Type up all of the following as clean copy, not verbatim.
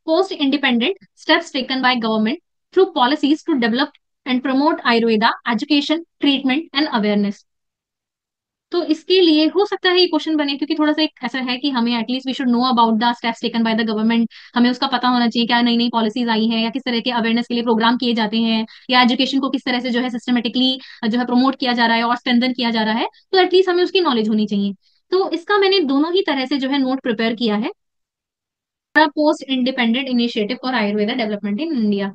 Post independent steps taken by government through policies to develop and promote Ayurveda education treatment and awareness. तो इसके लिए हो सकता है ये क्वेश्चन बने, क्योंकि थोड़ा सा एक ऐसा है कि हमें at least we should know about the steps taken by the government. हमें उसका पता होना चाहिए क्या नई नई पॉलिसीज आई हैं, या किस तरह के अवेयरनेस के लिए प्रोग्राम किए जाते हैं, या एजुकेशन को किस तरह से जो है सिस्टमेटिकली जो है प्रमोट किया जा रहा है और स्ट्रेंथन किया जा रहा है। तो एटलीस्ट हमें उसकी नॉलेज होनी चाहिए। तो इसका मैंने दोनों ही तरह से जो है नोट प्रिपेयर किया है। Post independent initiative for Ayurveda development in India.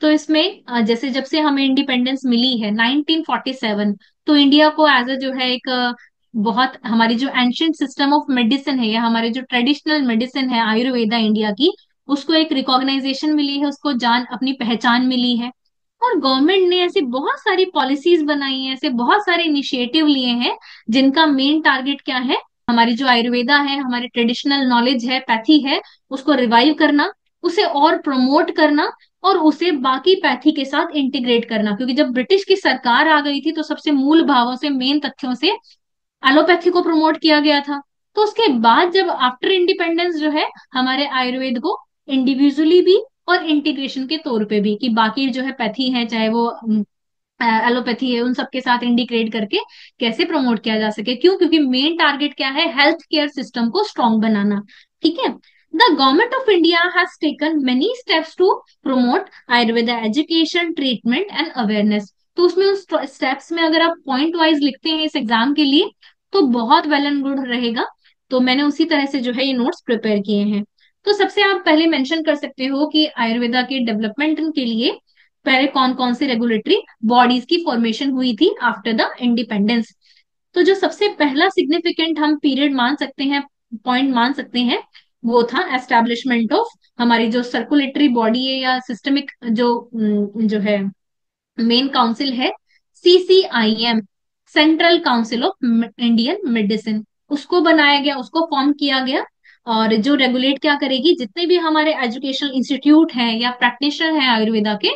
तो इसमें जैसे जब से हमें इंडिपेंडेंस मिली है 1947, तो इंडिया को एज अ जो है एक बहुत हमारी जो एंशियंट सिस्टम ऑफ मेडिसिन है, या हमारे जो ट्रेडिशनल मेडिसिन है आयुर्वेदा इंडिया की, उसको एक रिकॉग्नाइजेशन मिली है, उसको जान अपनी पहचान मिली है। और गवर्नमेंट ने ऐसी बहुत सारी पॉलिसीज बनाई हैं, ऐसे बहुत सारे इनिशिएटिव लिए हैं, जिनका मेन टारगेट क्या है, हमारी जो आयुर्वेदा है, हमारी ट्रेडिशनल नॉलेज है, पैथी है, उसको रिवाइव करना, उसे और प्रमोट करना, और उसे बाकी पैथी के साथ इंटीग्रेट करना। क्योंकि जब ब्रिटिश की सरकार आ गई थी, तो सबसे मूल भावों से, मेन तथ्यों से एलोपैथी को प्रमोट किया गया था। तो उसके बाद जब आफ्टर इंडिपेंडेंस जो है, हमारे आयुर्वेद को इंडिविजुअली भी और इंटीग्रेशन के तौर पे भी, कि बाकी जो है पैथी है, चाहे वो एलोपैथी है, उन सबके साथ इंटीग्रेट करके कैसे प्रमोट किया जा सके। क्यों? क्योंकि मेन टारगेट क्या है, हेल्थ केयर सिस्टम को स्ट्रॉन्ग बनाना। ठीक है। The government of India has taken many steps to promote Ayurveda education treatment and awareness. तो उसमें उस स्टेप्स में अगर आप पॉइंट वाइज लिखते हैं इस एग्जाम के लिए, तो बहुत वेल एंड गुड रहेगा। तो मैंने उसी तरह से जो है ये नोट्स प्रिपेयर किए हैं। तो सबसे आप पहले मेंशन कर सकते हो कि आयुर्वेदा के डेवलपमेंट के लिए पहले कौन कौन सी रेगुलेटरी बॉडीज की फॉर्मेशन हुई थी आफ्टर द इंडिपेंडेंस। तो जो सबसे पहला सिग्निफिकेंट हम पीरियड मान सकते हैं, पॉइंट मान सकते हैं, वो था एस्टेब्लिशमेंट ऑफ हमारी जो सर्कुलेटरी बॉडी है, या सिस्टमिक जो है मेन काउंसिल है, CCIM, central council of Indian medicine. उसको बनाया गया, उसको फॉर्म किया गया। और जो रेगुलेट क्या करेगी, जितने भी हमारे एजुकेशनल इंस्टीट्यूट हैं या प्रैक्टिशनर हैं आयुर्वेदा के,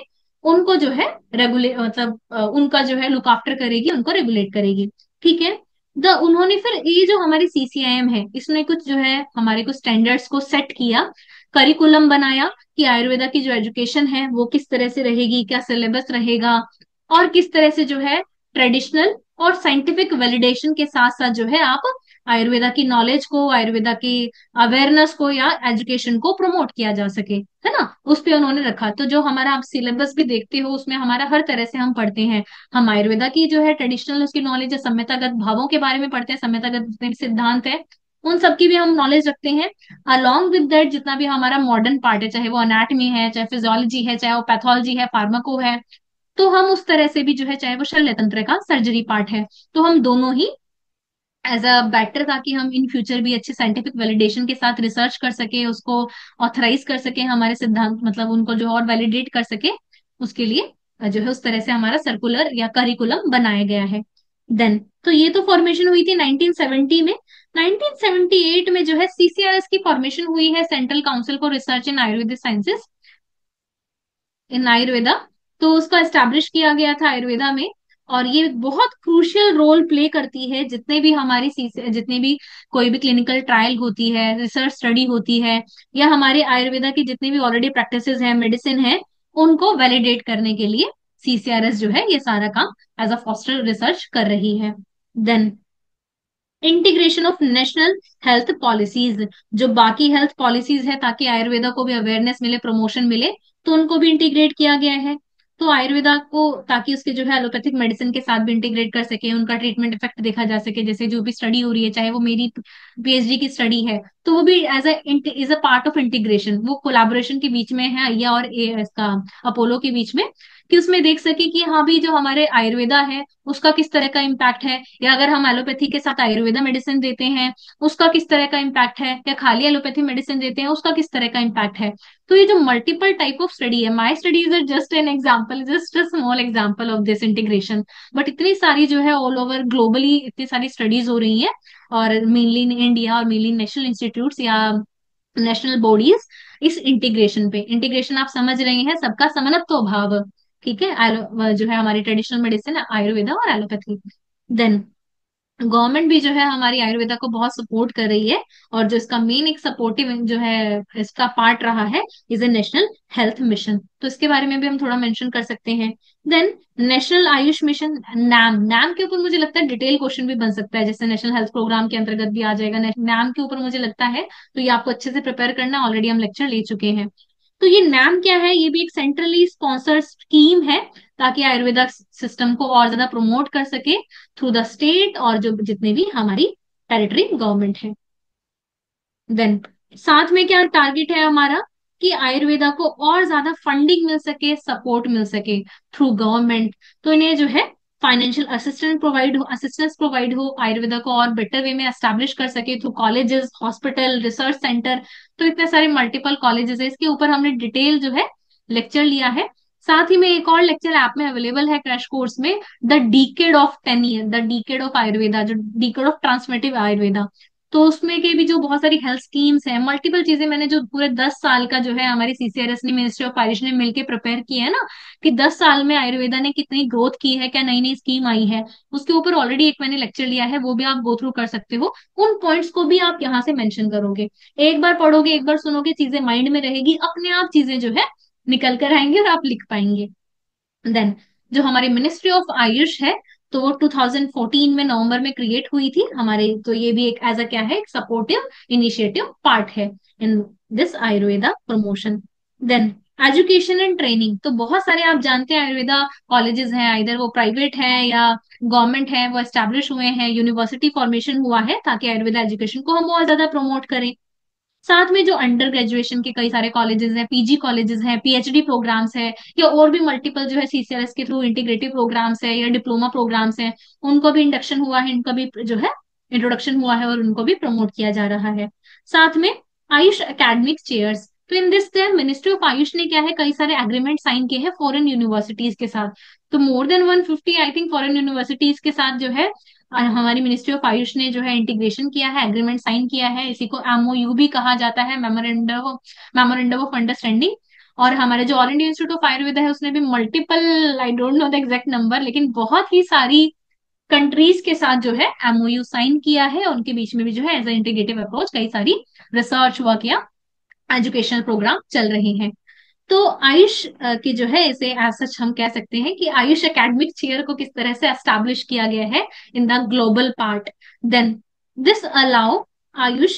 उनको जो है रेगुलेट मतलब उनका जो है लुक आफ्टर करेगी, उनको रेगुलेट करेगी। ठीक है। उन्होंने फिर ये जो हमारी CCIM है, इसने कुछ जो है हमारे कुछ स्टैंडर्ड्स को सेट किया, करिकुलम बनाया कि आयुर्वेदा की जो एजुकेशन है वो किस तरह से रहेगी, क्या सिलेबस रहेगा, और किस तरह से जो है ट्रेडिशनल और साइंटिफिक वैलिडेशन के साथ साथ जो है आप आयुर्वेदा की नॉलेज को, आयुर्वेदा की अवेयरनेस को या एजुकेशन को प्रमोट किया जा सके, है ना। उस पे उन्होंने रखा। तो जो हमारा आप सिलेबस भी देखते हो, उसमें हमारा हर तरह से हम पढ़ते हैं। हम आयुर्वेदा की जो है ट्रेडिशनल उसकी नॉलेज है, सम्यतागत भावों के बारे में पढ़ते हैं, सम्यतागत जितने भी सिद्धांत है उन सबकी भी हम नॉलेज रखते हैं। अलॉन्ग विद दैट जितना भी हमारा मॉडर्न पार्ट है, चाहे वो अनाटमी है, चाहे फिजियोलॉजी है, चाहे वो पैथोलॉजी है, फार्माको है, तो हम उस तरह से भी जो है, चाहे वो शल्य तंत्र का सर्जरी पार्ट है, तो हम दोनों ही एज अ बेटर, ताकि हम इन फ्यूचर भी अच्छे साइंटिफिक वैलिडेशन के साथ रिसर्च कर सके, उसको ऑथराइज कर सके, हमारे सिद्धांत मतलब उनको जो और वैलिडेट कर सके, उसके लिए जो है उस तरह से हमारा सर्कुलर या करिकुलम बनाया गया है। देन तो ये तो फॉर्मेशन हुई थी 1970 में। 1978 में जो है CCRS की फॉर्मेशन हुई है, central council for research in Ayurvedic sciences in Ayurveda. तो उसका एस्टैब्लिश किया गया था आयुर्वेदा में। और ये बहुत क्रूशियल रोल प्ले करती है, जितने भी हमारी जितने भी कोई भी क्लिनिकल ट्रायल होती है, रिसर्च स्टडी होती है, या हमारे आयुर्वेदा की जितनी भी ऑलरेडी प्रैक्टिसेस हैं, मेडिसिन है, उनको वैलिडेट करने के लिए CCRS जो है ये सारा काम एज अ फॉस्टर रिसर्च कर रही है। Then integration of national health policies, जो बाकी हेल्थ पॉलिसीज है, ताकि आयुर्वेदा को भी अवेयरनेस मिले, प्रमोशन मिले, तो उनको भी इंटीग्रेट किया गया है। तो आयुर्वेदा को, ताकि उसके जो है एलोपैथिक मेडिसिन के साथ भी इंटीग्रेट कर सके, उनका ट्रीटमेंट इफेक्ट देखा जा सके, जैसे जो भी स्टडी हो रही है, चाहे वो मेरी PhD की स्टडी है, तो वो भी is a part of integration, वो कोलैबोरेशन के बीच में है, या और इसका अपोलो के बीच में, कि उसमें देख सके कि हाँ भी जो हमारे आयुर्वेदा है उसका किस तरह का इम्पैक्ट है, या अगर हम एलोपैथी के साथ आयुर्वेदा मेडिसिन देते हैं उसका किस तरह का इम्पैक्ट है, या खाली एलोपैथी मेडिसिन देते हैं उसका किस तरह का इम्पैक्ट है। तो ये जो मल्टीपल टाइप ऑफ स्टडी है, my study is just an example, just a small example of this integration. But इतनी सारी जो है ऑल ओवर ग्लोबली इतनी सारी स्टडीज हो रही हैं, और मेनली इन इंडिया और मेनली नेशनल इंस्टीट्यूट्स या नेशनल बॉडीज, इस इंटीग्रेशन पे। इंटीग्रेशन आप समझ रहे हैं, सबका समन्वय भाव। ठीक है। जो है हमारी ट्रेडिशनल मेडिसिन आयुर्वेदा और एलोपैथी। देन गवर्नमेंट भी जो है हमारी आयुर्वेदा को बहुत सपोर्ट कर रही है। और जो इसका मेन एक सपोर्टिव जो है इसका पार्ट रहा है, is a national health mission. तो इसके बारे में भी हम थोड़ा मेंशन कर सकते हैं। देन नेशनल आयुष मिशन, नाम, नाम के ऊपर मुझे लगता है डिटेल क्वेश्चन भी बन सकता है, जैसे नेशनल हेल्थ प्रोग्राम के अंतर्गत भी आ जाएगा नाम के ऊपर मुझे लगता है। तो ये आपको अच्छे से प्रिपेयर करना, ऑलरेडी हम लेक्चर ले चुके हैं। तो ये नाम क्या है, ये भी एक सेंट्रली स्पॉन्सर्ड स्कीम है, ताकि आयुर्वेदा सिस्टम को और ज्यादा प्रमोट कर सके थ्रू द स्टेट और जो जितने भी हमारी टेरिटरी गवर्नमेंट है। देन साथ में क्या टारगेट है हमारा, कि आयुर्वेदा को और ज्यादा फंडिंग मिल सके, सपोर्ट मिल सके थ्रू गवर्नमेंट। तो इन्हें जो है फाइनेंशियल असिस्टेंस प्रोवाइड हो, आयुर्वेदा को और बेटर वे में एस्टेब्लिश कर सके through colleges, hospital, research centre. तो इतने सारे मल्टीपल कॉलेजेस है, इसके ऊपर हमने डिटेल जो है लेक्चर लिया है। साथ ही में एक और लेक्चर ऐप में अवेलेबल है क्रैश कोर्स में, the decade of 10 year, the decade of Ayurveda, जो डीकेड ऑफ ट्रांसफॉर्मेटिव आयुर्वेदा। तो उसमें के भी जो बहुत सारी हेल्थ स्कीम्स हैं, मल्टीपल चीजें मैंने जो पूरे 10 साल का जो है हमारी सीसीआरएस ने, मिनिस्ट्री ऑफ आयुष ने मिलकर प्रिपेयर किया है ना, कि 10 साल में आयुर्वेदा ने कितनी ग्रोथ की है, क्या नई नई स्कीम आई है, उसके ऊपर ऑलरेडी एक मैंने लेक्चर लिया है, वो भी आप गो थ्रू कर सकते हो। उन पॉइंट्स को भी आप यहाँ से मेंशन करोगे, एक बार पढ़ोगे, एक बार सुनोगे, चीजें माइंड में रहेगी, अपने आप चीजें जो है निकल कर आएंगी और आप लिख पाएंगे। देन जो हमारी मिनिस्ट्री ऑफ आयुष है, तो वो 2014 में नवंबर में क्रिएट हुई थी हमारे। तो ये भी एक एज अ क्या है, एक सपोर्टिव इनिशिएटिव पार्ट है in this Ayurveda promotion. Then education and training, तो बहुत सारे आप जानते हैं आयुर्वेदा कॉलेजेस हैं, इधर वो प्राइवेट है या गवर्नमेंट है, वो एस्टेब्लिश हुए हैं, यूनिवर्सिटी फॉर्मेशन हुआ है ताकि आयुर्वेदा एजुकेशन को हम और ज्यादा प्रमोट करें। साथ में जो अंडर ग्रेजुएशन के कई सारे कॉलेजेस हैं, पीजी कॉलेजेस हैं, पीएचडी प्रोग्राम्स है, या और भी मल्टीपल जो है सीसीएलएस के थ्रू इंटीग्रेटिव प्रोग्राम्स है या डिप्लोमा प्रोग्राम्स हैं, उनको भी इंडक्शन हुआ है, इनका भी जो है इंट्रोडक्शन हुआ है और उनको भी प्रमोट किया जा रहा है। साथ में आयुष एकेडमिक चेयर्स, तो in this time ministry of Ayush ने क्या है, कई सारे एग्रीमेंट साइन किए हैं फॉरेन यूनिवर्सिटीज के साथ। तो more than 150 I think foreign universities के साथ जो है हमारी मिनिस्ट्री ऑफ आयुष ने जो है इंटीग्रेशन किया है, एग्रीमेंट साइन किया है। इसी को एमओयू भी कहा जाता है, मेमोरेंडम ऑफ अंडरस्टैंडिंग। और हमारे जो all India Institute of Ayurveda है, उसने भी multiple, I don't know the exact number, लेकिन बहुत ही सारी कंट्रीज के साथ जो है एमओयू साइन किया है। उनके बीच में भी जो है एज इंटीग्रेटिव अप्रोच कई सारी रिसर्च वर्क या एजुकेशनल प्रोग्राम चल रहे हैं। तो आयुष की जो है, इसे एज सच हम कह सकते हैं कि आयुष एकेडमिक चेयर को किस तरह से एस्टैब्लिश किया गया है in the global part. Then this allow AYUSH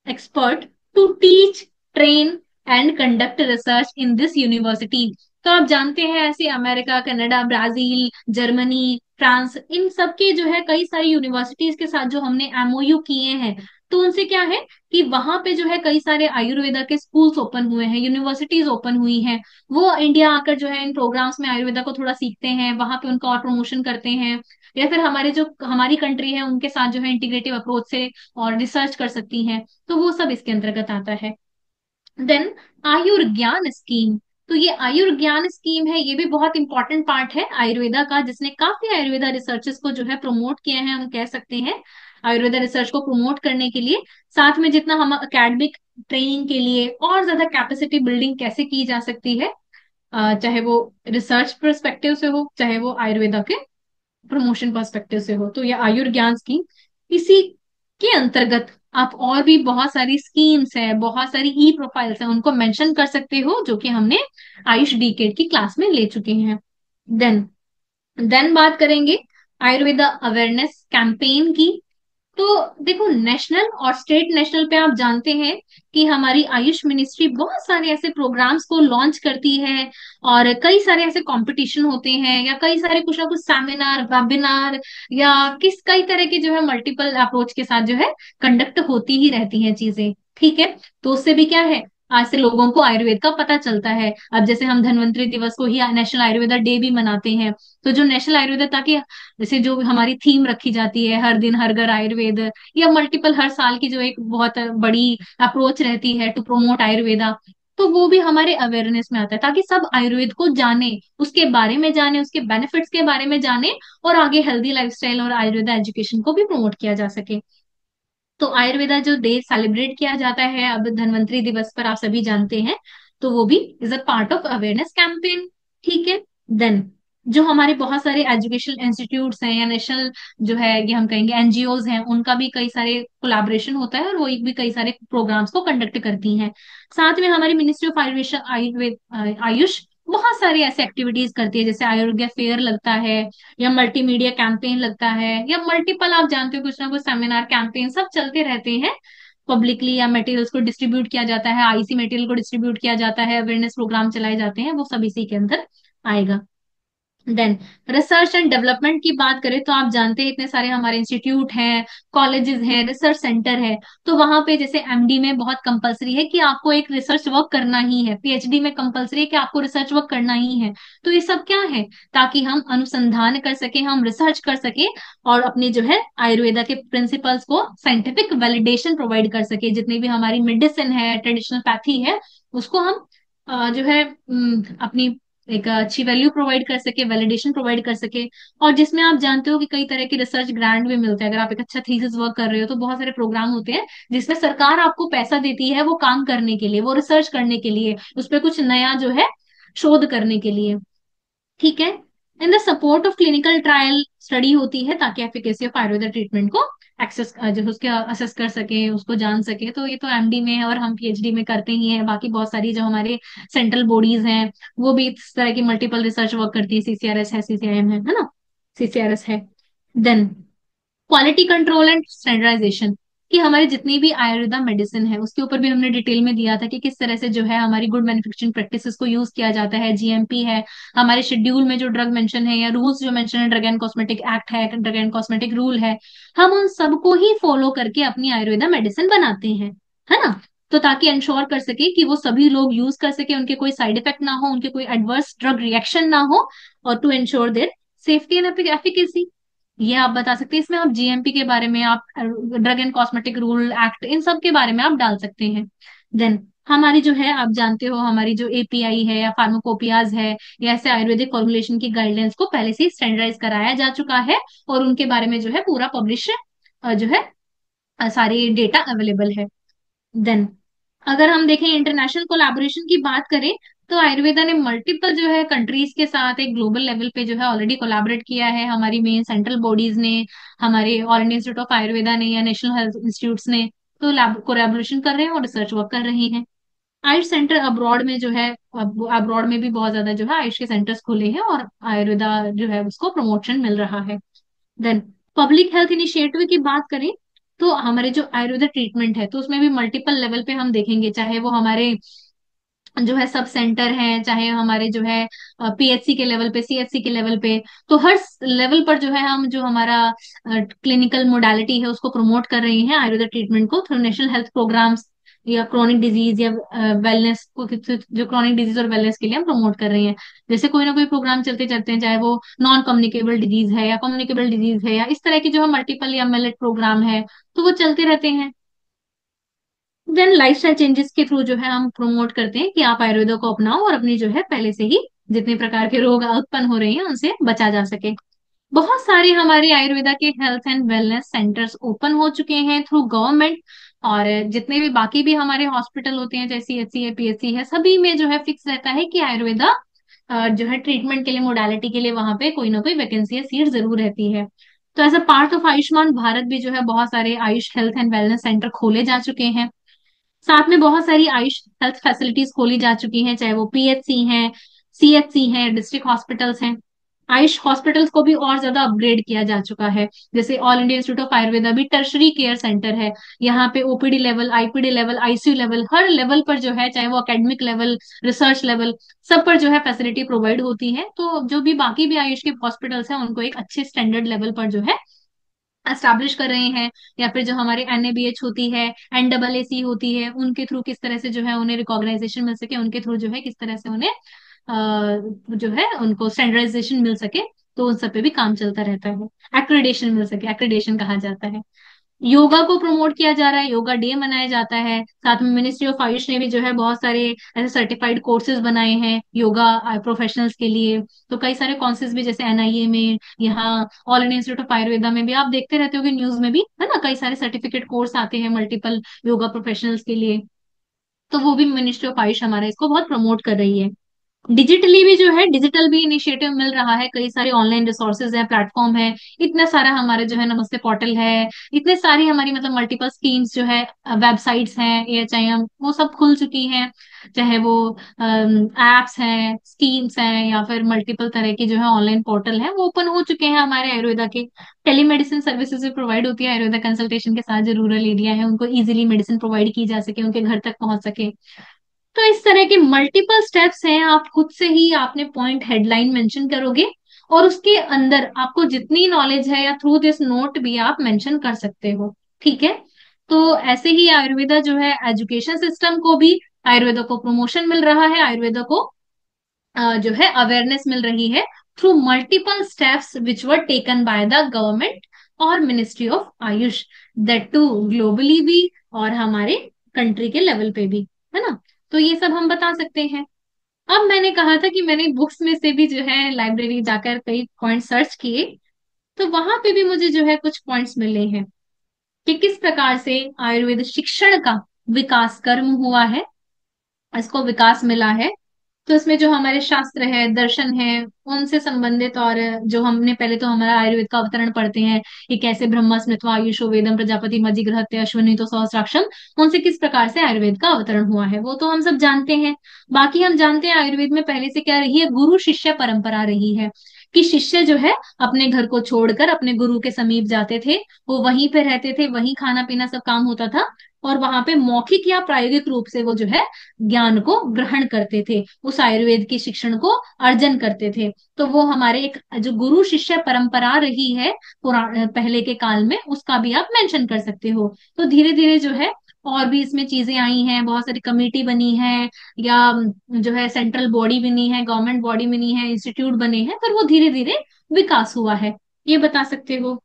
expert to teach, train and conduct research in this university. तो आप जानते हैं ऐसे America, Canada, Brazil, Germany, France, इन सब के जो है कई सारी यूनिवर्सिटीज के साथ जो हमने एमओयू किए हैं, तो उनसे क्या है कि वहां पे जो है कई सारे आयुर्वेदा के स्कूल्स ओपन हुए हैं, यूनिवर्सिटीज ओपन हुई हैं। वो इंडिया आकर जो है इन प्रोग्राम्स में आयुर्वेदा को थोड़ा सीखते हैं, वहां पे उनका और प्रमोशन करते हैं, या फिर हमारे जो हमारी कंट्री है उनके साथ जो है इंटीग्रेटिव अप्रोच से और रिसर्च कर सकती हैं। तो वो सब इसके अंतर्गत आता है। देन आयुर्ज्ञान स्कीम, तो ये आयुर्ज्ञान स्कीम है, ये भी बहुत इंपॉर्टेंट पार्ट है आयुर्वेदा का, जिसने काफी आयुर्वेदा रिसर्चेस को जो है प्रमोट किया है, हम कह सकते हैं आयुर्वेदा रिसर्च को प्रमोट करने के लिए। साथ में जितना हम एकेडमिक ट्रेनिंग के लिए और ज्यादा कैपेसिटी बिल्डिंग कैसे की जा सकती है, चाहे वो रिसर्च पर्सपेक्टिव से हो, चाहे वो आयुर्वेदा के प्रमोशन पर्सपेक्टिव से हो, तो ये आयुर्ज्ञान स्कीम, इसी के अंतर्गत आप और भी बहुत सारी स्कीम्स है, बहुत सारी ई प्रोफाइल्स है, उनको मेंशन कर सकते हो, जो कि हमने आयुष डीकेड की क्लास में ले चुके हैं। देन बात करेंगे आयुर्वेदा अवेयरनेस कैंपेन की। तो देखो, नेशनल और स्टेट नेशनल पे आप जानते हैं कि हमारी आयुष मिनिस्ट्री बहुत सारे ऐसे प्रोग्राम्स को लॉन्च करती है, और कई सारे ऐसे कंपटीशन होते हैं, या कई सारे कुछ ना कुछ सेमिनार, वेबिनार, या कई तरह के जो है मल्टीपल अप्रोच के साथ जो है कंडक्ट होती ही रहती हैं चीजें। ठीक है, तो उससे भी क्या है, आज से लोगों को आयुर्वेद का पता चलता है। अब जैसे हम धन्वंतरि दिवस को ही नेशनल आयुर्वेदा डे भी मनाते हैं, तो जो नेशनल आयुर्वेदा, ताकि जैसे जो हमारी थीम रखी जाती है, हर दिन हर घर आयुर्वेद, या मल्टीपल हर साल की जो एक बहुत बड़ी अप्रोच रहती है टू प्रोमोट आयुर्वेदा, तो वो भी हमारे अवेयरनेस में आता है, ताकि सब आयुर्वेद को जाने, उसके बारे में जाने, उसके बेनिफिट्स के बारे में जाने, और आगे हेल्दी लाइफस्टाइल और आयुर्वेदा एजुकेशन को भी प्रमोट किया जा सके। तो आयुर्वेदा जो डे सेलिब्रेट किया जाता है अब धन्वंतरि दिवस पर, आप सभी जानते हैं, तो वो भी is a part of awareness campaign. ठीक है। देन जो हमारे बहुत सारे एजुकेशन इंस्टीट्यूट्स हैं या नेशनल जो है ये हम कहेंगे एनजीओज हैं, उनका भी कई सारे कोलैबोरेशन होता है और वो एक भी कई सारे प्रोग्राम्स को कंडक्ट करती हैं। साथ में हमारी मिनिस्ट्री ऑफ आयुर्वेद आयुर्वेद आयुष बहुत सारी ऐसी एक्टिविटीज करती है, जैसे आयुर्वेद फेयर लगता है या मल्टीमीडिया कैंपेन लगता है या मल्टीपल आप जानते हो कुछ ना कुछ सेमिनार कैंपेन सब चलते रहते हैं पब्लिकली, या मटेरियल्स को डिस्ट्रीब्यूट किया जाता है, आईसी मटेरियल को डिस्ट्रीब्यूट किया जाता है, अवेयरनेस प्रोग्राम चलाए जाते हैं, वो सब इसी के अंदर आएगा। देन रिसर्च एंड डेवलपमेंट की बात करें तो आप जानते हैं इतने सारे हमारे इंस्टीट्यूट हैं, कॉलेजेस हैं, रिसर्च सेंटर है। तो वहां पे जैसे एमडी में बहुत कंपलसरी है कि आपको एक रिसर्च वर्क करना ही है, पीएचडी में कंपलसरी है कि आपको रिसर्च वर्क करना ही है। तो ये सब क्या है, ताकि हम अनुसंधान कर सके, हम रिसर्च कर सके और अपने जो है आयुर्वेदा के प्रिंसिपल्स को साइंटिफिक वैलिडेशन प्रोवाइड कर सके। जितनी भी हमारी मेडिसिन है, ट्रेडिशनल पैथी है, उसको हम जो है अपनी एक अच्छी वैल्यू प्रोवाइड कर सके, वैलिडेशन प्रोवाइड कर सके। और जिसमें आप जानते हो कि कई तरह के रिसर्च ग्रांट भी मिलते हैं, अगर आप एक अच्छा थीसिस वर्क कर रहे हो तो बहुत सारे प्रोग्राम होते हैं जिसमें सरकार आपको पैसा देती है वो काम करने के लिए, वो रिसर्च करने के लिए, उस पर कुछ नया जो है शोध करने के लिए। ठीक है। In the support of clinical trial study होती है ताकि एफिकेसी ऑफ आयुर्वेदा ट्रीटमेंट को एक्सेस जो उसके असेस कर सके, उसको जान सके। तो ये तो एमडी में है और हम पीएचडी में करते ही हैं। बाकी बहुत सारी जो हमारे सेंट्रल बॉडीज हैं वो भी इस तरह की मल्टीपल रिसर्च वर्क करती है, सीसीआरएस है, सीसीआईएम है ना, सीसीआरएस है। Then quality control and standardisation, कि हमारी जितनी भी आयुर्वेदा मेडिसिन है उसके ऊपर भी हमने डिटेल में दिया था कि किस तरह से जो है हमारी गुड मैन्युफैक्चरिंग प्रैक्टिसेस को यूज किया जाता है, जीएमपी है हमारे शेड्यूल में, जो ड्रग मेंशन है या रूल्स जो मेंशन है, ड्रग एंड कॉस्मेटिक एक्ट है, ड्रग एंड कॉस्मेटिक रूल है, हम उन सबको ही फॉलो करके अपनी आयुर्वेदा मेडिसिन बनाते हैं, है ना। तो ताकि इंश्योर कर सके कि वो सभी लोग यूज कर सके, उनके कोई साइड इफेक्ट ना हो, उनके कोई एडवर्स ड्रग रिएक्शन ना हो, और to ensure their safety and efficacy. ये आप बता सकते हैं। इसमें आप जीएमपी के बारे में, आप drug and cosmetic rule act, इन सब के बारे में आप डाल सकते हैं। देन हमारी जो है आप जानते हो हमारी जो एपीआई है या फार्माकोपियाज है या ऐसे आयुर्वेदिक फॉर्मुलेशन की गाइडलाइंस को पहले से ही स्टैंडर्डाइज कराया जा चुका है और उनके बारे में जो है पूरा पब्लिश जो है सारी डेटा अवेलेबल है। देन अगर हम देखें इंटरनेशनल कोलैबोरेशन की बात करें तो आयुर्वेदा ने मल्टीपल जो है कंट्रीज के साथ एक ग्लोबल लेवल पे जो है ऑलरेडी कोलैबोरेट किया है। हमारी मेन सेंट्रल बॉडीज ने, हमारे all India Institute of Ayurveda ने या नेशनल हेल्थ इंस्टीट्यूट्स ने तो कोलैबोरेशन कर रहे हैं और रिसर्च वर्क कर रही हैं। आयुष सेंटर अब्रॉड में जो है, अब्रॉड में भी बहुत ज्यादा जो है आयुष के सेंटर्स खुले हैं और आयुर्वेदा जो है उसको प्रमोशन मिल रहा है। देन पब्लिक हेल्थ इनिशिएटिव की बात करें तो हमारे जो आयुर्वेदा ट्रीटमेंट है तो उसमें भी मल्टीपल लेवल पे हम देखेंगे, चाहे वो हमारे जो है सब सेंटर हैं, चाहे हमारे जो है पीएचसी के लेवल पे, सीएचसी के लेवल पे, तो हर लेवल पर जो है हम जो हमारा क्लिनिकल मोडालिटी है उसको प्रमोट कर रही हैं आयुर्वेदा ट्रीटमेंट को थ्रू नेशनल हेल्थ प्रोग्राम्स या क्रोनिक डिजीज या वेलनेस को, जो क्रोनिक डिजीज और वेलनेस के लिए हम प्रमोट कर रही हैं। जैसे कोई ना कोई प्रोग्राम चलते चलते हैं, चाहे वो नॉन कम्युनिकेबल डिजीज है या कम्युनिकेबल डिजीज है या इस तरह की जो है मल्टीपल या मिलेट प्रोग्राम है, तो वो चलते रहते हैं। देन लाइफस्टाइल चेंजेस के थ्रू जो है हम प्रमोट करते हैं कि आप आयुर्वेदा को अपनाओ और अपनी जो है पहले से ही जितने प्रकार के रोग उत्पन्न हो रहे हैं उनसे बचा जा सके। बहुत सारे हमारे आयुर्वेदा के health and wellness centres open हो चुके हैं थ्रू गवर्नमेंट। और जितने भी बाकी भी हमारे हॉस्पिटल होते हैं जैसे सीएचसी है, पीएचसी है, सभी में जो है फिक्स रहता है कि आयुर्वेदा जो है ट्रीटमेंट के लिए, मोडालिटी के लिए वहां पे कोई ना कोई वैकेंसी या सीट जरूर रहती है। तो as a part of Ayushman Bharat भी जो है बहुत सारे Ayush health and wellness centre खोले जा चुके हैं। साथ में बहुत सारी आयुष हेल्थ फैसिलिटीज खोली जा चुकी हैं, चाहे वो पीएचसी हैं, सीएचसी हैं, डिस्ट्रिक्ट हॉस्पिटल्स हैं। आयुष हॉस्पिटल्स को भी और ज्यादा अपग्रेड किया जा चुका है। जैसे All India Institute of Ayurveda भी टर्शरी केयर सेंटर है। यहाँ पे OPD level, IPD level, ICU level, हर लेवल पर जो है, चाहे वो एकेडमिक लेवल, रिसर्च लेवल, सब पर जो है फैसिलिटी प्रोवाइड होती है। तो जो भी बाकी भी आयुष के हॉस्पिटल्स हैं उनको एक अच्छे स्टैंडर्ड लेवल पर जो है एस्टैब्लिश कर रहे हैं। या फिर जो हमारे एनएबीएच होती है, एनडबलएसी होती है, उनके थ्रू किस तरह से जो है उन्हें रिकॉग्नाइजेशन मिल सके, उनके थ्रू जो है किस तरह से उन्हें जो है उनको स्टैंडर्डाइजेशन मिल सके, तो उन सब पे भी काम चलता रहता है। एक्रेडिटेशन मिल सके, एक्रेडिटेशन कहा जाता है। योगा को प्रमोट किया जा रहा है, योगा डे मनाया जाता है। साथ में मिनिस्ट्री ऑफ आयुष ने भी जो है बहुत सारे ऐसे सर्टिफाइड कोर्सेज बनाए हैं योगा प्रोफेशनल्स के लिए। तो कई सारे कोर्सेज भी जैसे एनआईए में, यहाँ all India Institute of Ayurveda में भी आप देखते रहते हो कि न्यूज में भी है ना, कई सारे सर्टिफिकेट कोर्स आते हैं मल्टीपल योगा प्रोफेशनल्स के लिए। तो वो भी मिनिस्ट्री ऑफ आयुष हमारा इसको बहुत प्रमोट कर रही है। डिजिटली भी जो है, डिजिटल भी इनिशिएटिव मिल रहा है, कई सारे ऑनलाइन रिसोर्सेज है, प्लेटफॉर्म है, इतना सारा हमारे जो है नमस्ते पोर्टल है, इतने सारी हमारी मतलब मल्टीपल स्कीम्स जो है, वेबसाइट्स हैं, या चाहे हम वो सब खुल चुकी हैं, चाहे वो एप्स हैं, स्कीम्स हैं, या फिर मल्टीपल तरह की जो है ऑनलाइन पोर्टल है वो ओपन हो चुके हैं हमारे आयुर्वेदा के। टेलीमेडिसिन सर्विसेज भी प्रोवाइड होती है आयुर्वेदा कंसल्टेशन के साथ, जो रूरल एरिया है उनको इजीली मेडिसिन प्रोवाइड की जा सके, उनके घर तक पहुंच सके। तो इस तरह के मल्टीपल स्टेप्स हैं, आप खुद से ही आपने पॉइंट हेडलाइन मेंशन करोगे, और उसके अंदर आपको जितनी नॉलेज है या थ्रू दिस नोट भी आप मेंशन कर सकते हो। ठीक है। तो ऐसे ही आयुर्वेदा जो है एजुकेशन सिस्टम को भी, आयुर्वेदा को प्रमोशन मिल रहा है, आयुर्वेदा को जो है अवेयरनेस मिल रही है through multiple steps which were taken by the government और ministry of AYUSH, that to globally भी और हमारे कंट्री के लेवल पे भी, है ना। तो ये सब हम बता सकते हैं। अब मैंने कहा था कि मैंने बुक्स में से भी जो है लाइब्रेरी जाकर कई पॉइंट सर्च किए, तो वहां पे भी मुझे जो है कुछ पॉइंट्स मिले हैं कि किस प्रकार से आयुर्वेद शिक्षण का विकास कर्म हुआ है, इसको विकास मिला है। तो इसमें जो हमारे शास्त्र है, दर्शन है, उनसे संबंधित, और जो हमने पहले तो हमारा आयुर्वेद का अवतरण पढ़ते हैं कि कैसे ब्रह्मा स्मृत्वा आयुषो वेदम प्रजापति मजिगृहत्य अश्वनी तो सहस्राक्षम, उनसे किस प्रकार से आयुर्वेद का अवतरण हुआ है वो तो हम सब जानते हैं। बाकी हम जानते हैं आयुर्वेद में पहले से क्या रही है, गुरु शिष्य परंपरा रही है, कि शिष्य जो है अपने घर को छोड़कर अपने गुरु के समीप जाते थे, वो वहीं पे रहते थे, वहीं खाना पीना सब काम होता था, और वहां पे मौखिक या प्रायोगिक रूप से वो जो है ज्ञान को ग्रहण करते थे, उस आयुर्वेद के शिक्षण को अर्जन करते थे। तो वो हमारे एक जो गुरु शिष्य परंपरा रही है पहले के काल में, उसका भी आप मेंशन कर सकते हो। तो धीरे धीरे जो है और भी इसमें चीजें आई हैं, बहुत सारी कमेटी बनी है, या जो है सेंट्रल बॉडी बनी है, गवर्नमेंट बॉडी बनी है, इंस्टीट्यूट बने हैं, फिर वो धीरे धीरे विकास हुआ है, ये बता सकते हो।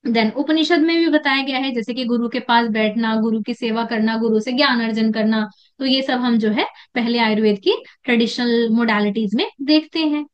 देन उपनिषद में भी बताया गया है, जैसे कि गुरु के पास बैठना, गुरु की सेवा करना, गुरु से ज्ञान अर्जन करना, तो ये सब हम जो है पहले आयुर्वेद की ट्रेडिशनल मोडालिटीज में देखते हैं।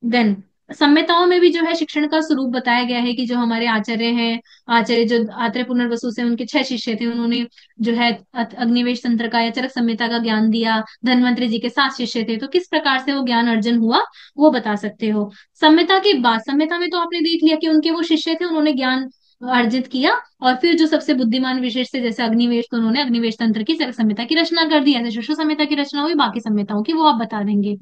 देन संहिताओं में भी जो है शिक्षण का स्वरूप बताया गया है, कि जो हमारे आचार्य हैं, आचार्य जो आत्रेय पुनर्वसु से उनके 6 शिष्य थे, उन्होंने जो है अग्निवेश तंत्र का या चरक संहिता का ज्ञान दिया। धन्वंतरि जी के 7 शिष्य थे, तो किस प्रकार से वो ज्ञान अर्जन हुआ वो बता सकते हो। संहिता के बाद, संहिता में तो आपने देख लिया कि उनके वो शिष्य थे, उन्होंने ज्ञान अर्जित किया, और फिर जो सबसे बुद्धिमान विशेष थे जैसे अग्निवेश, तो उन्होंने अग्निवेश तंत्र की चरक संहिता की रचना कर दी, ऐसे शिशु संहिता की रचना हुई, बाकी संहिताओं की वो आप बता देंगे।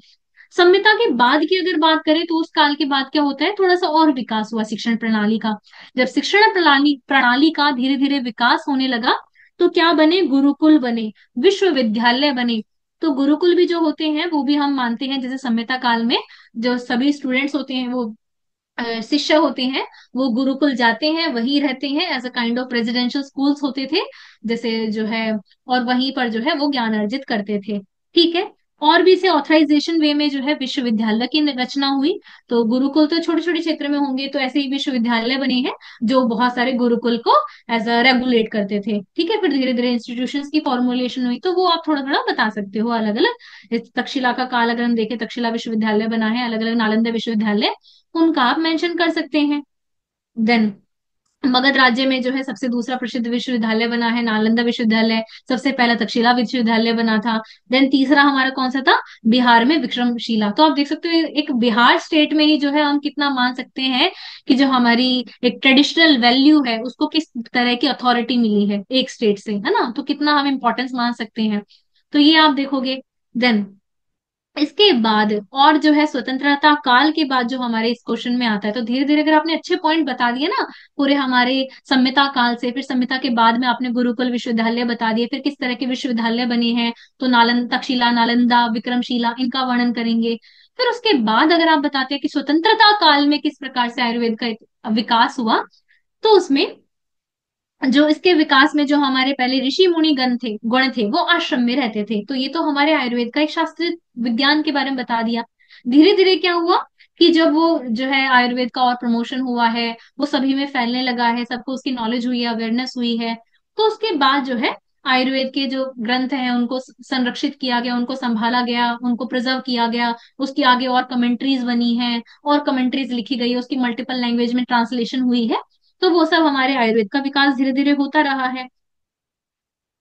संहिता के बाद की अगर बात करें तो उस काल के बाद क्या होता है, थोड़ा सा और विकास हुआ शिक्षण प्रणाली का। जब शिक्षण प्रणाली प्रणाली का धीरे धीरे विकास होने लगा, तो क्या बने, गुरुकुल बने, विश्वविद्यालय बने। तो गुरुकुल भी जो होते हैं वो भी हम मानते हैं, जैसे संहिता काल में जो सभी स्टूडेंट्स होते हैं वो शिष्य होते हैं, वो गुरुकुल जाते हैं, वहीं रहते हैं, as a kind of residential schools होते थे, जैसे जो है, और वहीं पर जो है वो ज्ञान अर्जित करते थे। ठीक है। और भी इसे ऑथराइजेशन वे में जो है विश्वविद्यालय की रचना हुई। तो गुरुकुल तो छोटे छोटे क्षेत्र में होंगे, तो ऐसे ही विश्वविद्यालय बने हैं जो बहुत सारे गुरुकुल को एज अ रेगुलेट करते थे। ठीक है। फिर धीरे धीरे इंस्टीट्यूशंस की फॉर्मुलेशन हुई, तो वो आप थोड़ा थोड़ा बता सकते हो अलग अलग। तक्षशिला का काल अगर हम देखें, तक्षशिला विश्वविद्यालय बना है, अलग अलग नालंदा विश्वविद्यालय, उनका आप मेंशन कर सकते हैं। देन मगध राज्य में जो है सबसे दूसरा प्रसिद्ध विश्वविद्यालय बना है नालंदा विश्वविद्यालय, सबसे पहला तक्षशिला विश्वविद्यालय बना था। देन तीसरा हमारा कौन सा था, बिहार में विक्रमशिला। तो आप देख सकते हो एक बिहार स्टेट में ही जो है हम कितना मान सकते हैं कि जो हमारी एक ट्रेडिशनल वैल्यू है उसको किस तरह की अथॉरिटी मिली है एक स्टेट से, है ना, तो कितना हम इंपॉर्टेंस मान सकते हैं। तो ये आप देखोगे। देन इसके बाद और जो है स्वतंत्रता काल के बाद जो हमारे इस क्वेश्चन में आता है, तो धीरे धीरे अगर आपने अच्छे पॉइंट बता दिए ना पूरे हमारे संहिता काल से, फिर संहिता के बाद में आपने गुरुकुल विश्वविद्यालय बता दिए, फिर किस तरह के विश्वविद्यालय बने हैं, तो नालंदा, तक्षशिला, नालंदा, विक्रमशिला, इनका वर्णन करेंगे। फिर उसके बाद अगर आप बताते हैं कि स्वतंत्रता काल में किस प्रकार से आयुर्वेद का विकास हुआ, तो उसमें जो इसके विकास में जो हमारे पहले ऋषि मुनि गण थे, वो आश्रम में रहते थे। तो ये तो हमारे आयुर्वेद का एक शास्त्रीय विज्ञान के बारे में बता दिया। धीरे धीरे क्या हुआ कि जब वो जो है आयुर्वेद का और प्रमोशन हुआ है, वो सभी में फैलने लगा है, सबको उसकी नॉलेज हुई है, अवेयरनेस हुई है, तो उसके बाद जो है आयुर्वेद के जो ग्रंथ हैं उनको संरक्षित किया गया, उनको संभाला गया, उनको प्रिजर्व किया गया। उसकी आगे और कमेंट्रीज बनी हैं, और कमेंट्रीज लिखी गई है, उसकी मल्टीपल लैंग्वेज में ट्रांसलेशन हुई है। तो वो सब हमारे आयुर्वेद का विकास धीरे धीरे होता रहा है।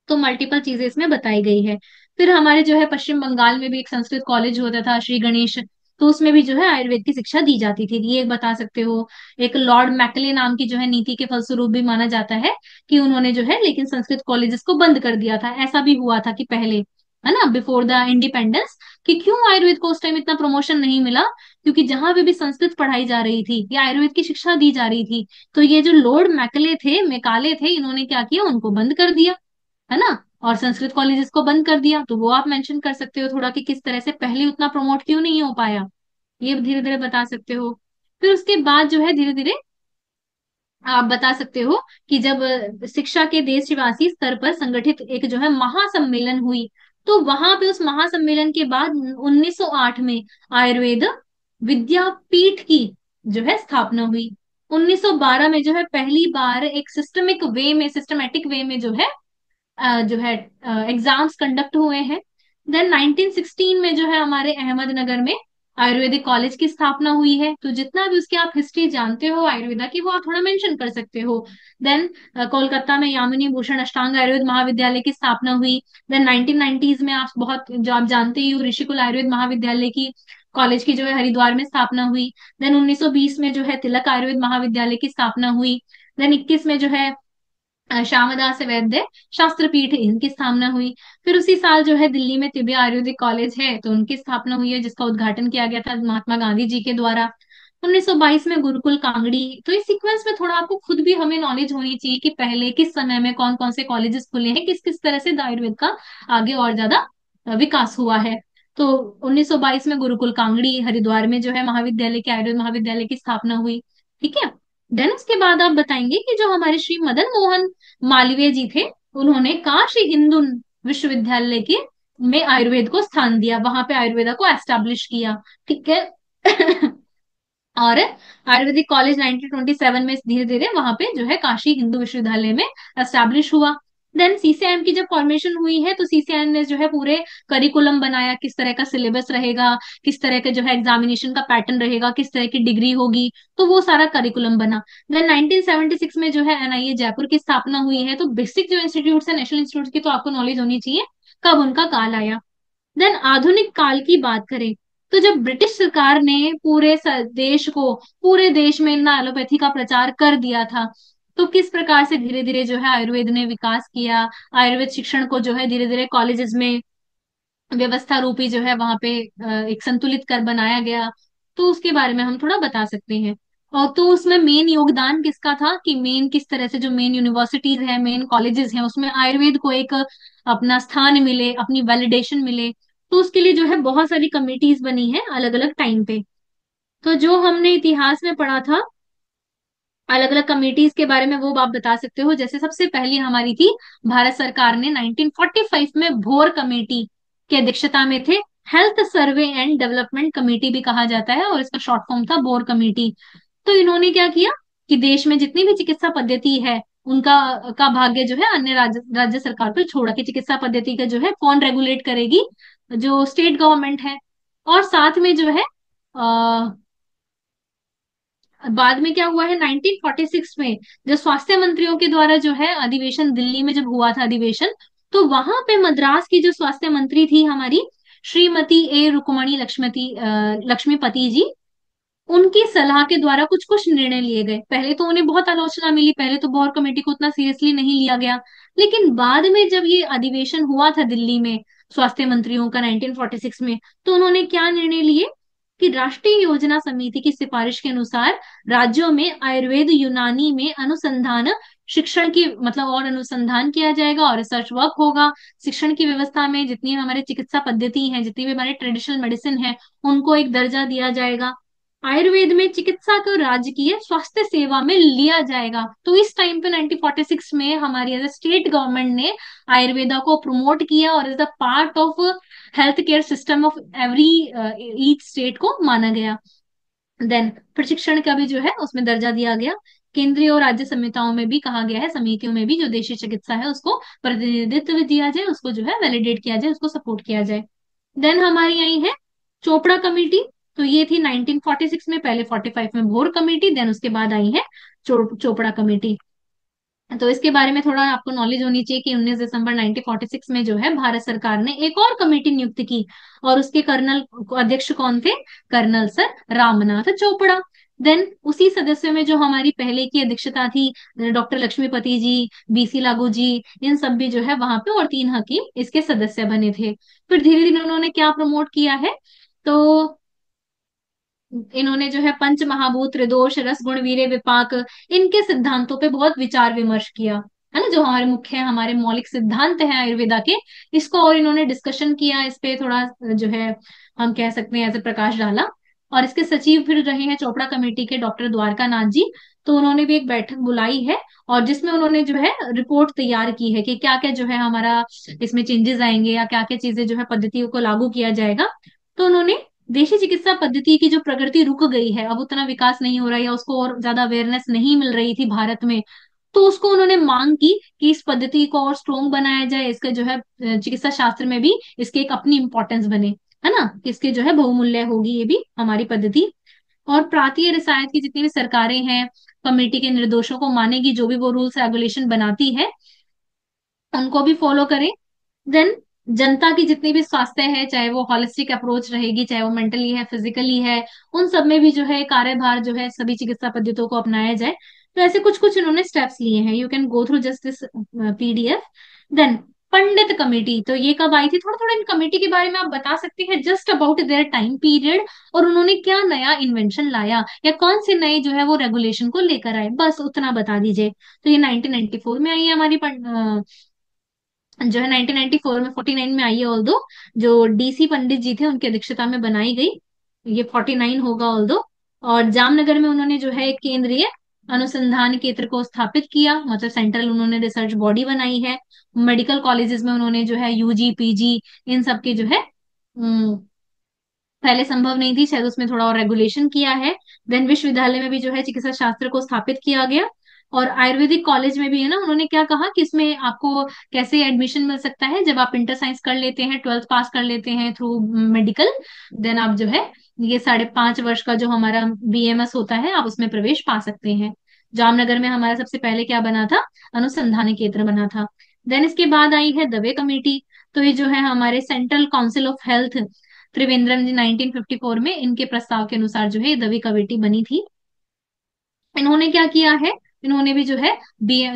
तो मल्टीपल चीजें इसमें बताई गई है। फिर हमारे जो है पश्चिम बंगाल में भी एक संस्कृत कॉलेज होता था, श्री गणेश, तो उसमें भी जो है आयुर्वेद की शिक्षा दी जाती थी, ये एक बता सकते हो। एक लॉर्ड मैकले नाम की जो है नीति के फलस्वरूप भी माना जाता है कि उन्होंने जो है लेकिन संस्कृत कॉलेजेस को बंद कर दिया था। ऐसा भी हुआ था कि पहले, है ना, बिफोर द इंडिपेंडेंस, कि क्यों आयुर्वेद को उस टाइम इतना प्रमोशन नहीं मिला, क्योंकि जहां पे भी संस्कृत पढ़ाई जा रही थी या आयुर्वेद की शिक्षा दी जा रही थी, तो ये जो लॉर्ड मैकले थे, मेकाले थे, इन्होंने क्या किया, उनको बंद कर दिया, है ना। और संस्कृत कॉलेजेस को बंद कर दिया, तो वो आप मेंशन कर सकते हो थोड़ा कि किस तरह से पहले उतना प्रमोट क्यों नहीं हो पाया, ये धीरे धीरे बता सकते हो। फिर उसके बाद जो है धीरे धीरे आप बता सकते हो कि जब शिक्षा के देशवासी स्तर पर संगठित एक जो है महासम्मेलन हुई, तो वहां पे उस महासम्मेलन के बाद 1908 में आयुर्वेद विद्यापीठ की जो है स्थापना हुई। 1912 में जो है पहली बार एक सिस्टमेटिक वे में जो है एग्जाम्स कंडक्ट हुए हैं। देन 1916 में जो है हमारे अहमदनगर में आयुर्वेदिक कॉलेज की स्थापना हुई है। तो जितना भी उसकी आप हिस्ट्री जानते हो आयुर्वेदा की, वो आप थोड़ा मेंशन कर सकते हो। देन कोलकाता में यामिनी भूषण अष्टांग आयुर्वेद महाविद्यालय की स्थापना हुई। देन 1990s में आप बहुत जो आप जानते ही हो, ऋषिकुल आयुर्वेद महाविद्यालय की कॉलेज की जो है हरिद्वार में स्थापना हुई। देन 1920 में जो है तिलक आयुर्वेद महाविद्यालय की स्थापना हुई। देन 21 में जो है श्यामदास वैद्य शास्त्र पीठ, इनकी स्थापना हुई। फिर उसी साल जो है दिल्ली में तिबिया आयुर्वेदिक कॉलेज है, तो उनकी स्थापना हुई है, जिसका उद्घाटन किया गया था महात्मा गांधी जी के द्वारा। 1922 में गुरुकुल कांगड़ी। तो इस सीक्वेंस में थोड़ा आपको खुद भी हमें नॉलेज होनी चाहिए कि पहले किस समय में कौन कौन से कॉलेजेस खुले हैं, किस किस तरह से आयुर्वेद का आगे और ज्यादा विकास हुआ है। तो 1922 में गुरुकुल कांगड़ी हरिद्वार में जो है महाविद्यालय के आयुर्वेद महाविद्यालय की स्थापना हुई। ठीक है। देन उसके बाद आप बताएंगे कि जो हमारे श्री मदन मोहन मालवीय जी थे, उन्होंने काशी हिंदू विश्वविद्यालय के में आयुर्वेद को स्थान दिया, वहां पे आयुर्वेदा को एस्टेब्लिश किया। ठीक है। और आयुर्वेदिक कॉलेज 1927 में धीरे धीरे वहां पे जो है काशी हिंदू विश्वविद्यालय में एस्टेब्लिश हुआ। देन सीसीआईएम की जब फॉर्मेशन हुई है, तो सीसीआईएम ने जो है पूरे करिकुलम बनाया, किस तरह का सिलेबस रहेगा, किस तरह का जो है एग्जामिनेशन का पैटर्न रहेगा, किस तरह की डिग्री होगी, तो वो सारा करिकुलम बना। देन 1976 में जो है एनआईए जयपुर की स्थापना हुई है। तो बेसिक जो इंस्टीट्यूट है नेशनल इंस्टीट्यूट की, तो आपको नॉलेज होनी चाहिए कब उनका काल आया। देन आधुनिक काल की बात करें, तो जब ब्रिटिश सरकार ने देश को, पूरे देश में ना एलोपैथी का प्रचार कर दिया था, तो किस प्रकार से धीरे धीरे जो है आयुर्वेद ने विकास किया, आयुर्वेद शिक्षण को जो है धीरे धीरे कॉलेजेस में व्यवस्था रूपी जो है वहां पे एक संतुलित कर बनाया गया, तो उसके बारे में हम थोड़ा बता सकते हैं। और तो उसमें मेन योगदान किसका था, कि मेन किस तरह से जो मेन यूनिवर्सिटीज है, मेन कॉलेजेस हैं, उसमें आयुर्वेद को एक अपना स्थान मिले, अपनी वैलिडेशन मिले। तो उसके लिए जो है बहुत सारी कमिटीज बनी है अलग अलग टाइम पे। तो जो हमने इतिहास में पढ़ा था अलग अलग कमिटीज के बारे में, वो आप बता सकते हो। जैसे सबसे पहली हमारी थी भारत सरकार ने 1945 में भोर कमेटी की अध्यक्षता में थे। Health survey and development committee भी कहा जाता है, और इसका शॉर्ट फॉर्म था भोर कमेटी। तो इन्होंने क्या किया कि देश में जितनी भी चिकित्सा पद्धति है, उनका का भाग्य जो है अन्य राज्य सरकार पर छोड़ा, कि चिकित्सा पद्धति का जो है कौन रेगुलेट करेगी, जो स्टेट गवर्नमेंट है। और साथ में जो है बाद में क्या हुआ है 1946 में, जब स्वास्थ्य मंत्रियों के द्वारा जो है अधिवेशन दिल्ली में जब हुआ था अधिवेशन, तो वहां पे मद्रास की जो स्वास्थ्य मंत्री थी हमारी श्रीमती ए रुक्मणी लक्ष्मीपति जी, उनकी सलाह के द्वारा कुछ कुछ निर्णय लिए गए। पहले तो उन्हें बहुत आलोचना मिली, पहले तो बौर कमेटी को उतना सीरियसली नहीं लिया गया, लेकिन बाद में जब ये अधिवेशन हुआ था दिल्ली में स्वास्थ्य मंत्रियों का 1946 में, तो उन्होंने क्या निर्णय लिए कि राष्ट्रीय योजना समिति की सिफारिश के अनुसार राज्यों में आयुर्वेद यूनानी में अनुसंधान शिक्षण की मतलब और अनुसंधान किया जाएगा और रिसर्च वर्क होगा। शिक्षण की व्यवस्था में जितनी हमारे चिकित्सा पद्धति हैं, जितनी भी हमारे ट्रेडिशनल मेडिसिन है, उनको एक दर्जा दिया जाएगा। आयुर्वेद में चिकित्सा को राजकीय स्वास्थ्य सेवा में लिया जाएगा। तो इस टाइम पे 1946 में हमारी एज स्टेट गवर्नमेंट ने आयुर्वेदा को प्रमोट किया और as the part of health care system of every each state को माना गया। देन प्रशिक्षण का भी जो है उसमें दर्जा दिया गया। केंद्रीय और राज्य संहिताओं में भी कहा गया है, समितियों में भी, जो देशी चिकित्सा है उसको प्रतिनिधित्व दिया जाए, उसको जो है वैलिडेट किया जाए, उसको सपोर्ट किया जाए। देन हमारी आई है चोपड़ा कमेटी। तो ये थी 1946 में, पहले 45 में भोर कमेटी, देन उसके बाद आई है चोपड़ा कमेटी। तो इसके बारे में थोड़ा आपको नॉलेज होनी चाहिए कि 19 दिसंबर 1946 में जो है भारत सरकार ने एक और कमेटी नियुक्त की, और उसके कर्नल अध्यक्ष कौन थे? Colonel sir Ramnath Chopra. Then उसी सदस्यों में जो हमारी पहले की अध्यक्षता थी, डॉक्टर लक्ष्मीपति जी, बीसी लागू जी, इन सब भी जो है वहां पे, और 3 हकीम इसके सदस्य बने थे। फिर धीरे धीरे उन्होंने क्या प्रमोट किया है, तो इन्होंने जो है पंच महाभूत, त्रिदोष, रस, गुण, वीर्य, विपाक, इनके सिद्धांतों पे बहुत विचार विमर्श किया, है ना, जो हमारे मुख्य हमारे मौलिक सिद्धांत हैं आयुर्वेदा के, इसको और इन्होंने डिस्कशन किया, इस पे थोड़ा जो है हम कह सकते हैं ऐसे प्रकाश डाला। और इसके सचिव फिर रहे हैं चोपड़ा कमेटी के डॉक्टर द्वारका नाथ जी। तो उन्होंने भी एक बैठक बुलाई है, और जिसमें उन्होंने जो है रिपोर्ट तैयार की है कि क्या क्या जो है हमारा इसमें चेंजेस आएंगे, या क्या क्या चीजें जो है पद्धतियों को लागू किया जाएगा। तो उन्होंने देशी चिकित्सा पद्धति की जो प्रगति रुक गई है, अब उतना विकास नहीं हो रहा है, या उसको और ज्यादा अवेयरनेस नहीं मिल रही थी भारत में, तो उसको उन्होंने मांग की कि इस पद्धति को और स्ट्रोंग बनाया जाए, इसका जो है चिकित्सा शास्त्र में भी इसकी एक अपनी इंपॉर्टेंस बने, है ना, इसके जो है बहुमूल्य होगी ये भी हमारी पद्धति। और प्रांतीय रियासत की जितनी भी सरकारें हैं, कमेटी के निर्देशों को मानेगी, जो भी वो रूल्स रेगुलेशन बनाती है उनको भी फॉलो करें। देन जनता की जितनी भी स्वास्थ्य है, चाहे वो हॉलिस्टिक अप्रोच रहेगी, चाहे वो मेंटली है, फिजिकली है, उन सब में भी जो है कार्यभार जो है सभी चिकित्सा पद्धतियों को अपनाया जाए। तो ऐसे कुछ कुछ इन्होंने स्टेप्स लिए हैं, you can go through just this PDF. Then Pandit committee, तो ये कब आई थी, थोड़ा थोड़ा इन कमेटी के बारे में आप बता सकते हैं, just about their time period, और उन्होंने क्या नया इन्वेंशन लाया, या कौन से नए जो है वो रेगुलेशन को लेकर आए, बस उतना बता दीजिए। तो ये 1994 में आई है हमारी जो है 1994 में, 49 में आई है ऑल्दो, जो डीसी पंडित जी थे उनकी अध्यक्षता में बनाई गई। ये 49 होगा ऑल्दो। और जामनगर में उन्होंने जो है एक केंद्रीय अनुसंधान केंद्र को स्थापित किया, मतलब सेंट्रल उन्होंने रिसर्च बॉडी बनाई है। मेडिकल कॉलेजेस में उन्होंने जो है यूजी पीजी इन सब के जो है पहले संभव नहीं थी, शायद उसमें थोड़ा और रेगुलेशन किया है। देन विश्वविद्यालय में भी जो है चिकित्सा शास्त्र को स्थापित किया गया। और आयुर्वेदिक कॉलेज में भी है ना, उन्होंने क्या कहा कि इसमें आपको कैसे एडमिशन मिल सकता है, जब आप इंटर साइंस कर लेते हैं, 12th पास कर लेते हैं थ्रू मेडिकल, देन आप जो है ये 5.5 वर्ष का जो हमारा बीएमएस होता है, आप उसमें प्रवेश पा सकते हैं। जामनगर में हमारा सबसे पहले क्या बना था, अनुसंधान केंद्र बना था। देन इसके बाद आई है दवे कमेटी। तो ये जो है हमारे central council of health, Trivandrum ji 1954 में इनके प्रस्ताव के अनुसार जो है ये दवी कमेटी बनी थी। इन्होंने क्या किया है, इन्होंने भी जो है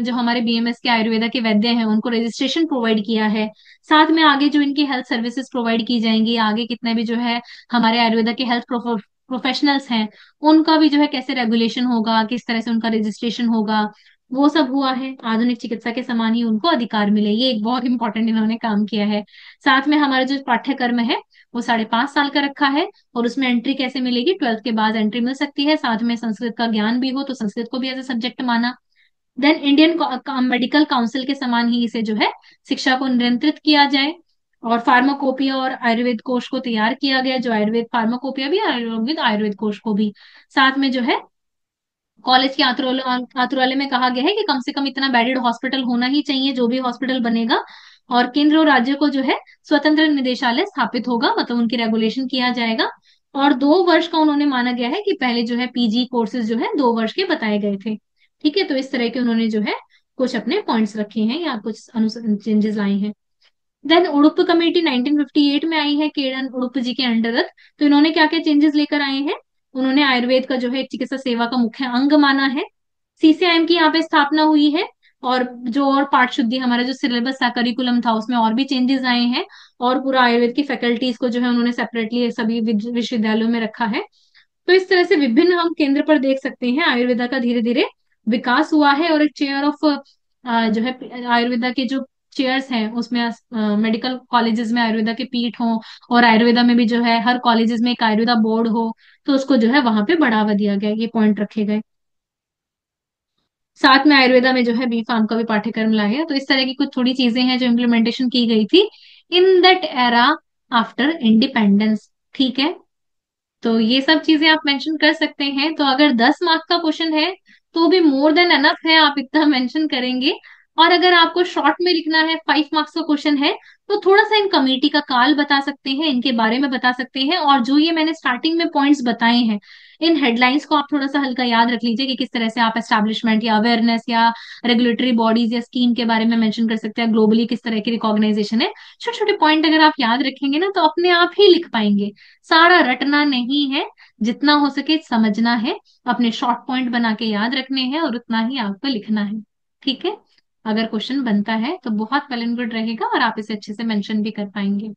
जो हमारे बीएमएस के आयुर्वेदा के वैद्य हैं उनको रजिस्ट्रेशन प्रोवाइड किया है। साथ में आगे जो इनकी हेल्थ सर्विसेज प्रोवाइड की जाएंगी, आगे कितने भी जो है हमारे आयुर्वेदा के हेल्थ प्रोफेशनल्स हैं, उनका भी जो है कैसे रेगुलेशन होगा, किस तरह से उनका रजिस्ट्रेशन होगा, वो सब हुआ है। आधुनिक चिकित्सा के समान ही उनको अधिकार मिले, ये एक बहुत इंपॉर्टेंट इन्होंने काम किया है। साथ में हमारा जो पाठ्यक्रम है वो 5.5 साल का रखा है, और उसमें एंट्री कैसे मिलेगी, 12th के बाद एंट्री मिल सकती है, साथ में संस्कृत का ज्ञान भी हो तो संस्कृत को भी एज ए सब्जेक्ट माना। देन इंडियन मेडिकल काउंसिल के समान ही इसे जो है शिक्षा को नियंत्रित किया जाए। और फार्माकोपिया और आयुर्वेद कोश को तैयार किया गया, जो आयुर्वेद फार्माकोपिया भी, आयुर्वेद आयुर्वेद कोश को भी। साथ में जो है कॉलेज के आतुरालय में कहा गया है कि कम से कम इतना बेडेड हॉस्पिटल होना ही चाहिए, जो भी हॉस्पिटल बनेगा। और केंद्र और राज्य को जो है स्वतंत्र निदेशालय स्थापित होगा, मतलब उनकी रेगुलेशन किया जाएगा। और 2 वर्ष का उन्होंने माना गया है कि पहले जो है पीजी कोर्सेज जो है 2 वर्ष के बताए गए थे। ठीक है, तो इस तरह के उन्होंने जो है कुछ अपने पॉइंट्स रखे हैं, या कुछ चेंजेस लाए हैं। देन उड़ुप कमेटी 1958 में आई है, केरन उड़ुप जी के अंडरत। तो इन्होंने क्या क्या चेंजेस लेकर आए हैं, उन्होंने आयुर्वेद का जो है एक चिकित्सा सेवा का मुख्य अंग माना है। सीसीआईएम की यहाँ पे स्थापना हुई है। और जो और पाठ शुद्धि हमारा जो सिलेबस था, करिकुलम था, उसमें और भी चेंजेस आए हैं। और पूरा आयुर्वेद की फैकल्टीज को जो है उन्होंने सेपरेटली सभी विश्वविद्यालयों में रखा है। तो इस तरह से विभिन्न हम केंद्र पर देख सकते हैं आयुर्वेदा का धीरे धीरे विकास हुआ है। और एक चेयर ऑफ जो है आयुर्वेदा के जो चेयर्स हैं उसमें मेडिकल कॉलेजेस में आयुर्वेदा के पीठ हो, और आयुर्वेदा में भी जो है हर कॉलेजेस में एक आयुर्वेदा बोर्ड हो, तो उसको जो है वहां पे बढ़ावा दिया गया, ये पॉइंट रखे गए। साथ में आयुर्वेदा में जो है बी फार्म का भी पाठ्यक्रम लाया गया। तो इस तरह की कुछ थोड़ी चीजें हैं जो इम्प्लीमेंटेशन की गई थी in that era after independence. ठीक है, तो ये सब चीजें आप मेंशन कर सकते हैं। तो अगर 10 मार्क्स का क्वेश्चन है तो भी मोर देन एनफ है, आप इतना मेंशन करेंगे। और अगर आपको शॉर्ट में लिखना है, 5 मार्क्स का क्वेश्चन है, तो थोड़ा सा इन कमेटी का काल बता सकते हैं, इनके बारे में बता सकते हैं, और जो ये मैंने स्टार्टिंग में पॉइंट्स बताए हैं, इन हेडलाइंस को आप थोड़ा सा हल्का याद रख लीजिए कि किस तरह से आप एस्टैब्लिशमेंट या अवेयरनेस या रेगुलेटरी बॉडीज या स्कीम के बारे में मेंशन कर सकते हैं, ग्लोबली किस तरह की रिकॉग्नाइजेशन है। छोटे छोटे पॉइंट अगर आप याद रखेंगे ना, तो अपने आप ही लिख पाएंगे। सारा रटना नहीं है, जितना हो सके समझना है, अपने शॉर्ट पॉइंट बना के याद रखने हैं, और उतना ही आपको लिखना है। ठीक है। अगर क्वेश्चन बनता है तो बहुत वेल एंड गुड रहेगा, और आप इसे अच्छे से मेंशन भी कर पाएंगे।